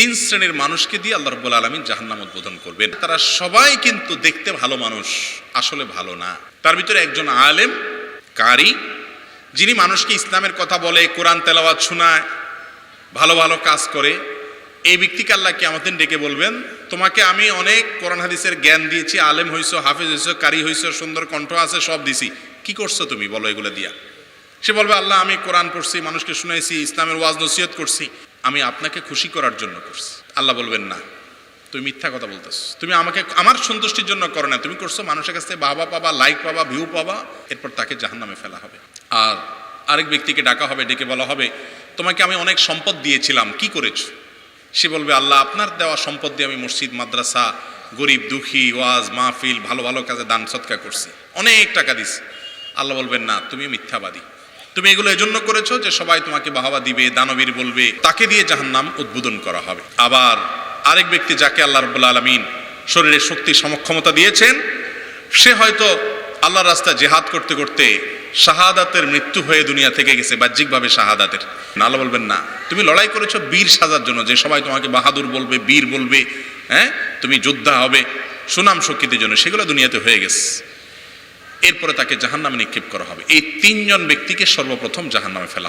তিন শ্রেণীর মানুষকে দিয়ে আল্লাহ রাব্বুল আলামিন জাহান্নাম উদ্বোধন করবেন। তারা সবাই কিন্তু দেখতে ভালো মানুষ, আসলে ভালো না। তার ভিতরে একজন আলেম, কারি, যিনি মানুষকে ইসলামের কথা বলে, কোরআন তেলাওয়াত শোনায়, ভালো ভালো কাজ করে। এই ব্যক্তিকে আল্লাহ কিয়ামতের দিন ডেকে বলবেন, তোমাকে আমি অনেক কোরআন হাদিসের জ্ঞান দিয়েছি, আলেম হইছো, হাফেজ হইছো, কারি হইছো, সুন্দর কণ্ঠ আছে, সব দিছি, কি করছো তুমি বলো এগুলো দিয়া? সে বলবে, আল্লাহ আমি কোরআন পড়ছি, মানুষকে শুনাইছি, ইসলামের ওয়াজ নসিহত করছি, আমি আপনাকে খুশি করার জন্য করছি। আল্লাহ বলবেন, না, তুমি মিথ্যা কথা বলতেছো, তুমি আমাকে আমার সন্তুষ্টির জন্য করো না, তুমি করছো মানুষের কাছ থেকে বাবা পাবা, লাইক পাবা, ভিউ পাবা। এরপর তাকে জাহান্নামে ফেলা হবে। আর আরেক ব্যক্তিকে ডাকা হবে, ডেকে বলা হবে, তোমাকে আমি অনেক সম্পদ দিয়েছিলাম, কি করেছো? সে বলবে, আল্লাহ আপনার দেওয়া সম্পদ দিয়ে আমি মসজিদ, মাদ্রাসা, গরিব দুঃখী, ওয়াজ মাহফিল, ভালো ভালো কাজে দান সৎকা করছি, অনেক টাকা দিছি। আল্লাহ বলবেন, না, তুমি মিথ্যাবাদী, তুমি এগুলো এজন্য করেছো যে সবাই তোমাকে বাহবা দিবে, দানবীর বলবে। তাকে দিয়ে জাহান্নাম উদ্বোধন করা হবে। আবার আরেক ব্যক্তি, যাকে আল্লাহ রাব্বুল আলামিন শরীরের শক্তি সমক্ষমতা দিয়েছেন, সে হয়তো আল্লাহর রাস্তায় জিহাদ করতে করতে শাহাদাতের মৃত্যু হয়ে দুনিয়া থেকে গেছে, বাহ্যিকভাবে শাহাদাতের। আল্লাহ বলবেন, না, তুমি লড়াই করেছো বীর সাজার জন্য, যে সবাই তোমাকে বাহাদুর বলবে, বীর বলবে, হ্যাঁ, তুমি যোদ্ধা হবে, সুনাম স্বীকৃতির জন্য, সেগুলো দুনিয়াতে হয়ে গেছে। এরপরে তাকে জাহান্নামে নিক্ষেপ করা হবে। এই তিনজন ব্যক্তিকে সর্বপ্রথম জাহান্নামে ফেলা